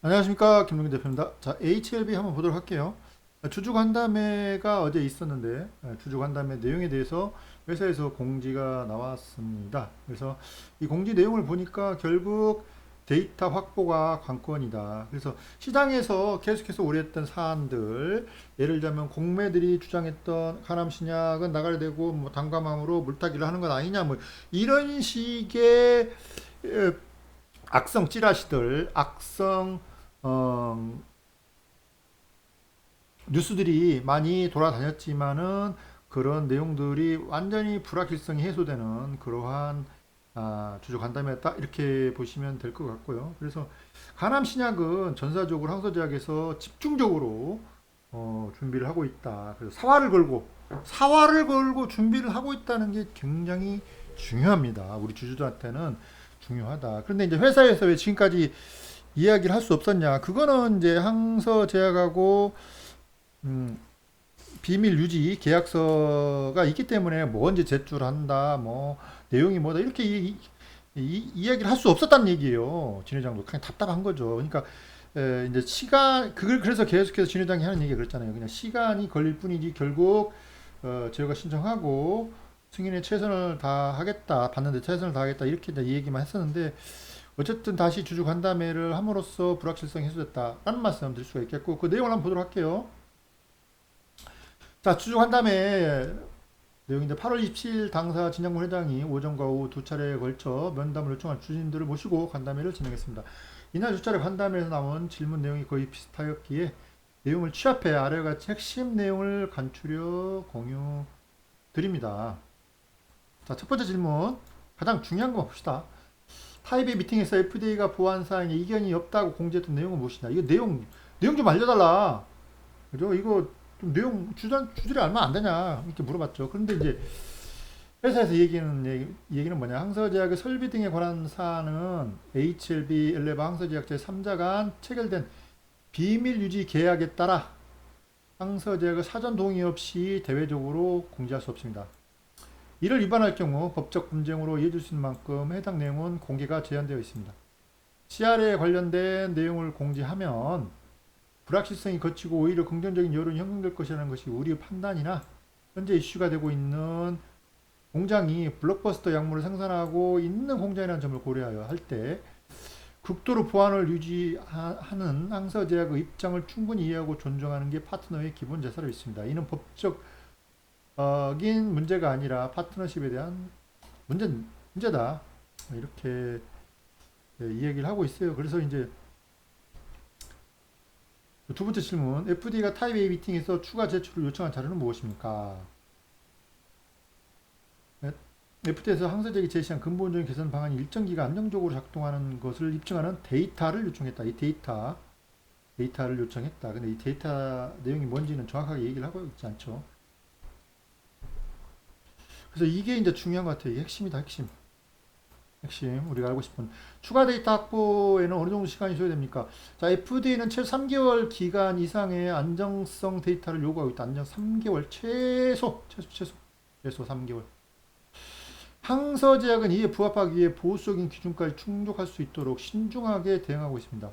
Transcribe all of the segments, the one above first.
안녕하십니까, 김동균 대표입니다. 자, HLB 한번 보도록 할게요. 주주간담회가 어제 있었는데 주주간담회 내용에 대해서 회사에서 공지가 나왔습니다. 그래서 이 공지 내용을 보니까 결국 데이터 확보가 관건이다. 그래서 시장에서 계속해서 오래했던 사안들, 예를 들자면 공매들이 주장했던 하남 신약은 나가야 되고 뭐 단과망으로 물타기를 하는 건 아니냐, 뭐 이런 식의 악성 찌라시들, 악성 어, 뉴스들이 많이 돌아다녔지만은 그런 내용들이 완전히 불확실성이 해소되는 그러한 주주 간담회였다 이렇게 보시면 될 것 같고요. 그래서 가남 신약은 전사적으로 항소제약에서 집중적으로 준비를 하고 있다. 그래서 사활을 걸고 준비를 하고 있다는 게 굉장히 중요합니다. 우리 주주들한테는 중요하다. 그런데 이제 회사에서 왜 지금까지 이야기를 할 수 없었냐? 그거는 이제 항서제약하고 음, 비밀 유지 계약서가 있기 때문에 뭐 언제 제출한다, 뭐 내용이 뭐다 이렇게 이야기를 할 수 없었다는 얘기예요. 진 회장도 그냥 답답한 거죠. 그러니까 이제 시간 그걸 그래서 계속해서 진 회장이 하는 얘기가 그랬잖아요. 그냥 시간이 걸릴 뿐이지 결국 저희가 신청하고 승인에 최선을 다하겠다, 받는데 최선을 다하겠다 이렇게 이제 이 얘기만 했었는데 어쨌든 다시 주주 간담회를 함으로써 불확실성이 해소됐다라는 말씀 드릴 수가 있겠고 그 내용을 한번 보도록 할게요. 자, 주주 간담회 내용인데 8월 27일 당사 진양군 회장이 오전과 오후 두 차례에 걸쳐 면담을 요청한 주주님들을 모시고 간담회를 진행했습니다. 이날 두 차례 간담회에서 나온 질문 내용이 거의 비슷하였기에 내용을 취합해 아래와 같이 핵심 내용을 간추려 공유 드립니다. 자, 첫 번째 질문 가장 중요한 거 봅시다. 타입의 미팅에서 FDA가 보안 사항에 이견이 없다고 공지했던 내용은 무엇이냐? 이거 내용 좀 알려달라. 그죠? 이거 좀 내용 주들이 얼마 안 되냐 이렇게 물어봤죠. 그런데 이제 회사에서 얘기는 뭐냐? 항서제약의 설비 등에 관한 사안은 HLB 엘레바 항서제약 제3자 간 체결된 비밀 유지 계약에 따라 항서제약의 사전 동의 없이 대외적으로 공지할 수 없습니다. 이를 위반할 경우 법적 분쟁으로 이어질 수 있는 만큼 해당 내용은 공개가 제한되어 있습니다. CR에 관련된 내용을 공지하면 불확실성이 거치고 오히려 긍정적인 여론이 형성될 것이라는 것이 우리의 판단이나 현재 이슈가 되고 있는 공장이 블록버스터 약물을 생산하고 있는 공장이라는 점을 고려하여 할 때 극도로 보안을 유지하는 항서제약의 입장을 충분히 이해하고 존중하는 게 파트너의 기본 제사로 있습니다. 이는 법적인 문제가 아니라 파트너십에 대한 문제다. 이렇게 이 얘기를 하고 있어요. 그래서 이제 두 번째 질문. FDA가 타입 A 미팅에서 추가 제출을 요청한 자료는 무엇입니까? FDA에서 항서제약이 제시한 근본적인 개선 방안이 일정 기간 안정적으로 작동하는 것을 입증하는 데이터를 요청했다. 이 데이터를 요청했다. 근데 이 데이터 내용이 뭔지는 정확하게 얘기를 하고 있지 않죠. 그래서 이게 이제 중요한 것 같아요. 이게 핵심이다, 핵심. 우리가 알고 싶은 추가 데이터 확보에는 어느 정도 시간이 소요됩니까? 자, FDA는 최소 3개월 기간 이상의 안정성 데이터를 요구하고 있다. 안정 3개월 최소 3개월. 항서제약은 이에 부합하기 위해 보수적인 기준까지 충족할 수 있도록 신중하게 대응하고 있습니다.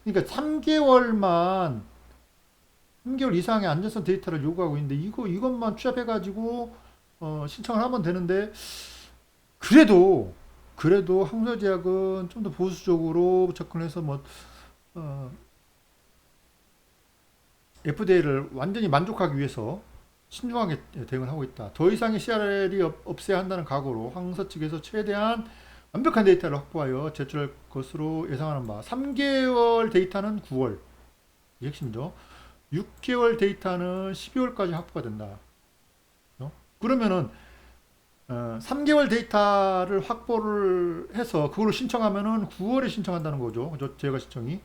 그러니까 3개월 이상의 안전성 데이터를 요구하고 있는데 이것만 취합해가지고 신청을 하면 되는데 그래도 항서제약은 좀 더 보수적으로 접근해서 어, FDA를 완전히 만족하기 위해서 신중하게 대응을 하고 있다. 더 이상의 CRL이 없애야 한다는 각오로 항서 측에서 최대한 완벽한 데이터를 확보하여 제출할 것으로 예상하는 바. 3개월 데이터는 9월. 이게 핵심이죠. 6개월 데이터는 12월까지 확보가 된다. 그러면은 3개월 데이터를 확보를 해서 그걸로 신청하면은 9월에 신청한다는 거죠. 제가 신청이.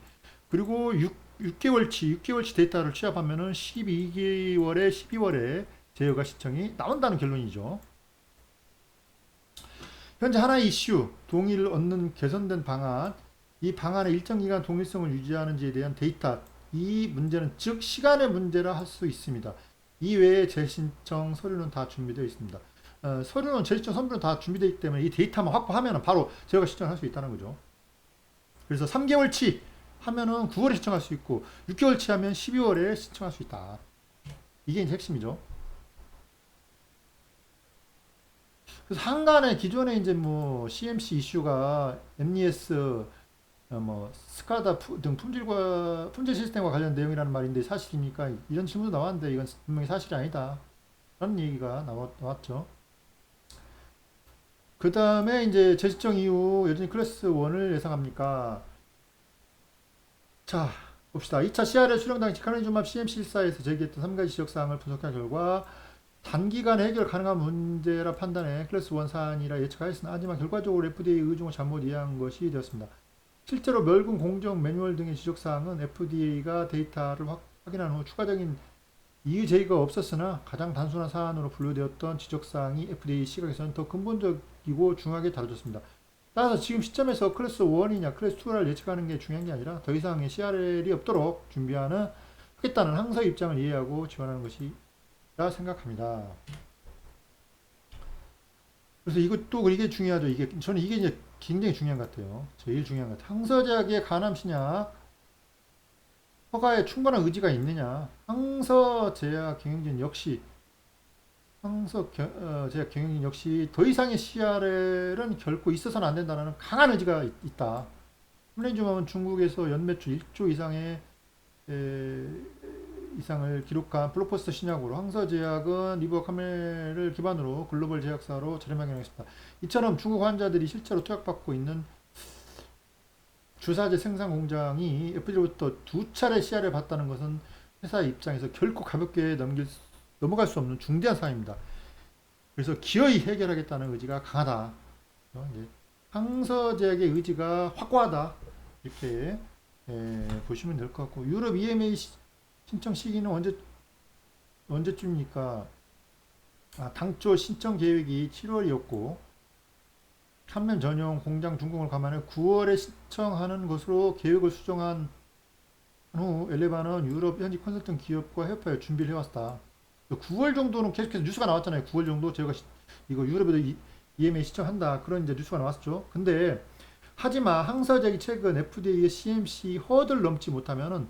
그리고 6개월치 데이터를 취합하면은 12월에 제휴가 신청이 나온다는 결론이죠. 현재 하나의 이슈, 동의를 얻는 개선된 방안, 이 방안의 일정 기간 동일성을 유지하는지에 대한 데이터, 이 문제는 즉 시간의 문제라 할 수 있습니다. 이외에 재신청 서류는 다 준비되어 있습니다. 서류는 재신청 서류는 다 준비되어 있기 때문에 이 데이터만 확보하면 바로 제가 신청을 할 수 있다는 거죠. 그래서 3개월치 하면은 9월에 신청할 수 있고 6개월치 하면 12월에 신청할 수 있다. 이게 이제 핵심이죠. 그래서 한간에 기존에 이제 뭐 CMC 이슈가 MES 뭐 스카다 등 품질 시스템과 관련 내용이라는 말인데 사실입니까? 이런 질문도 나왔는데 이건 분명히 사실이 아니다. 라는 얘기가 나왔죠. 그 다음에 이제 재시청 이후 여전히 클래스 1을 예상합니까? 자, 봅시다. 2차 CRL 수령 당시 카네준맙 CMC1사에서 제기했던 3가지 지적사항을 분석한 결과 단기간에 해결 가능한 문제라 판단해 클래스 1 사안이라 예측하였으나 하지만 결과적으로 FDA 의중을 잘못 이해한 것이 되었습니다. 실제로 멸군 공정 매뉴얼 등의 지적사항은 FDA가 데이터를 확인한 후 추가적인 이의 제기가 없었으나 가장 단순한 사안으로 분류되었던 지적사항이 FDA 시각에서는 더 근본적이고 중요하게 다뤄졌습니다. 따라서 지금 시점에서 클래스 1이냐 클래스 2를 예측하는 게 중요한 게 아니라 더 이상의 CRL이 없도록 하겠다는 항서 입장을 이해하고 지원하는 것이라 생각합니다. 그래서 이것도 이게 중요하죠. 저는 이게 이제 굉장히 중요한 것 같아요. 제일 중요한 것 같아요. 항서제약의 간암 신약 허가에 충분한 의지가 있느냐. 항서제약 경영진 역시 제약 경영진 역시 더 이상의 CRL은 결코 있어서는 안 된다는 강한 의지가 있다. 플랜주맘은 중국에서 연매출 1조 이상을 기록한 블록버스터 신약으로 항서제약은 리버카멜을 기반으로 글로벌 제약사로 자리매김했습니다. 이처럼 중국 환자들이 실제로 투약받고 있는 주사제 생산 공장이 FDA로부터 2차례 CR을 받다는 것은 회사 입장에서 결코 가볍게 넘어갈 수 없는 중대한 사항입니다. 그래서 기어이 해결하겠다는 의지가 강하다. 항서제약의 의지가 확고하다. 이렇게 보시면 될 것 같고, 유럽 EMA 신청 시기는 언제쯤입니까? 당초 신청 계획이 7월이었고 판매 전용 공장 준공을 감안해 9월에 신청하는 것으로 계획을 수정한 후 엘레바는 유럽 현지 컨설팅 기업과 협업하여 준비를 해왔다. 9월 정도는 계속해서 뉴스가 나왔잖아요. 9월 정도 저희가 이거 유럽에도 EMA 신청한다 그런 이제 뉴스가 나왔죠. 근데 하지만 항서제약이 최근 FDA의 CMC 허들을 넘지 못하면은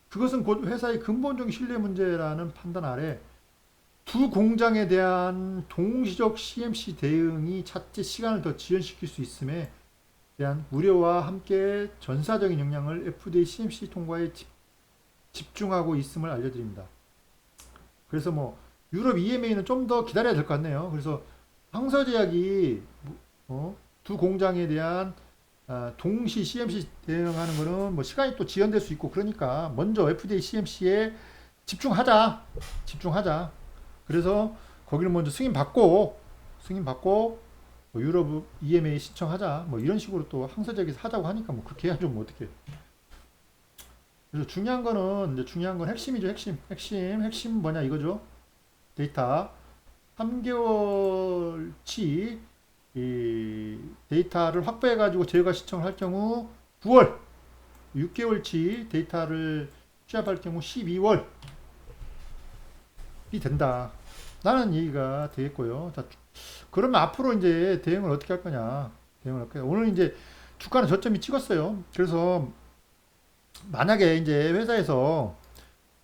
그것은 곧 회사의 근본적인 신뢰 문제라는 판단 아래 두 공장에 대한 동시적 CMC 대응이 차체 시간을 더 지연시킬 수 있음에 대한 우려와 함께 전사적인 영향을 FDA CMC 통과에 집중하고 있음을 알려드립니다. 그래서 뭐 유럽 EMA는 좀 더 기다려야 될 것 같네요. 그래서 항서제약이 두 공장에 대한 동시 CMC 대응하는 거는 뭐 시간이 또 지연될 수 있고 그러니까 먼저 FDA CMC에 집중하자. 그래서 거기를 먼저 승인받고 뭐 유럽 EMA 신청하자. 뭐 이런 식으로 또 항서제약에서 하자고 하니까 뭐 그렇게 해야죠. 뭐 어떻게. 그래서 중요한 건 핵심이죠. 핵심 뭐냐 이거죠. 데이터 3개월치 이 데이터를 확보해 가지고 저희가 신청을 할 경우 9월, 6개월치 데이터를 취합할 경우 12월이 된다. 라는 얘기가 되겠고요. 자, 그러면 앞으로 이제 대응을 어떻게 할 거냐. 오늘 이제 주가는 저점이 찍었어요. 그래서 만약에 이제 회사에서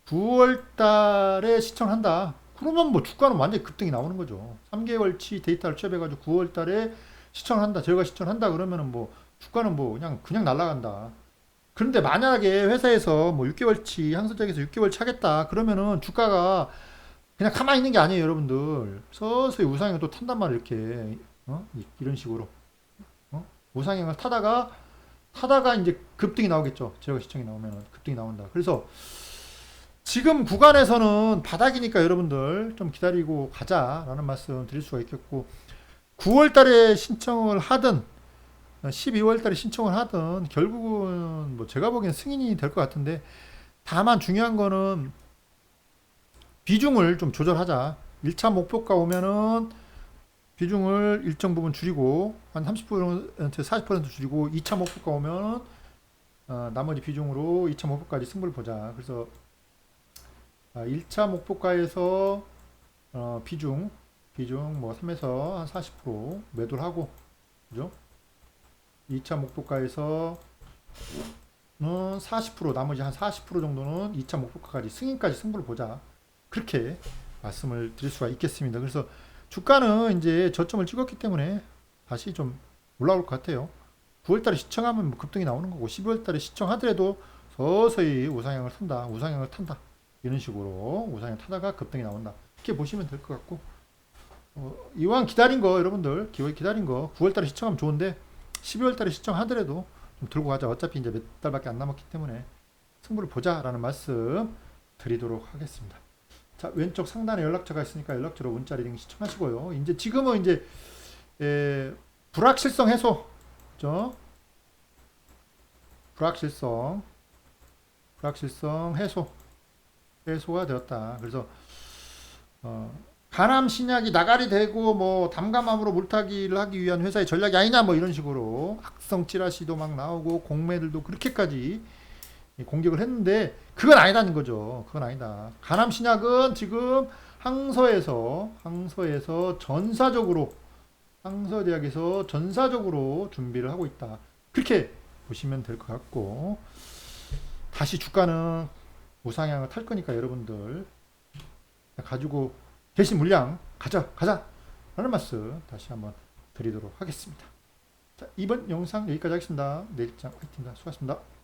9월 달에 신청한다. 그러면 뭐 주가는 완전히 급등이 나오는 거죠. 3개월치 데이터를 취합해가지고 9월 달에 신청한다. 저희가 신청한다. 그러면은 뭐 주가는 뭐 그냥 날아간다. 그런데 만약에 회사에서 뭐 6개월치 항서적에서 6개월치 하겠다. 그러면은 주가가 그냥 가만히 있는 게 아니에요, 여러분들. 서서히 우상향을 또 탄단 말이에요, 이렇게. 이런 식으로. 우상향을 타다가 이제 급등이 나오겠죠. 저희가 시청이 나오면 급등이 나온다. 그래서 지금 구간에서는 바닥이니까 여러분들 좀 기다리고 가자라는 말씀 드릴 수가 있겠고 9월 달에 신청을 하든 12월 달에 신청을 하든 결국은 뭐 제가 보기엔 승인이 될 것 같은데 다만 중요한 거는 비중을 좀 조절하자. 1차 목표가 오면은 비중을 일정 부분 줄이고 한 30%, 40% 줄이고 2차 목표가 오면 나머지 비중으로 2차 목표까지 승부를 보자. 그래서 1차 목표가에서 비중 뭐 3에서 한 40% 매도를 하고 그죠? 2차 목표가에서 40% 나머지 한 40% 정도는 2차 목표가까지 승인까지 승부를 보자. 그렇게 말씀을 드릴 수가 있겠습니다. 그래서 주가는 이제 저점을 찍었기 때문에 다시 좀 올라올 것 같아요. 9월달에 시청하면 뭐 급등이 나오는 거고 12월달에 시청하더라도 서서히 우상향을 탄다. 우상향을 탄다. 이런 식으로 우상향 타다가 급등이 나온다. 이렇게 보시면 될 것 같고 이왕 기다린 거 여러분들 기다린 거 9월달에 시청하면 좋은데 12월달에 시청하더라도 좀 들고 가자. 어차피 이제 몇 달밖에 안 남았기 때문에 승부를 보자라는 말씀 드리도록 하겠습니다. 자, 왼쪽 상단에 연락처가 있으니까 연락처로 문자 리딩 시청하시고요. 이제 지금은 이제 불확실성 해소, 그죠? 불확실성 해소가 되었다. 그래서 간암 신약이 나가리 되고 뭐 담감암으로 물타기를 하기 위한 회사의 전략이 아니냐 뭐 이런 식으로 악성 찌라시도 막 나오고 공매들도 그렇게까지 공격을 했는데 그건 아니다는 거죠. 그건 아니다. 간암 신약은 지금 항서에서 전사적으로 항서대학에서 전사적으로 준비를 하고 있다. 그렇게 보시면 될 것 같고 다시 주가는 우상향을 탈 거니까 여러분들 가지고 계신 물량 가자 라는 말씀 다시 한번 드리도록 하겠습니다. 자, 이번 영상 여기까지 하겠습니다. 내일장 화이팅입니다. 수고하셨습니다.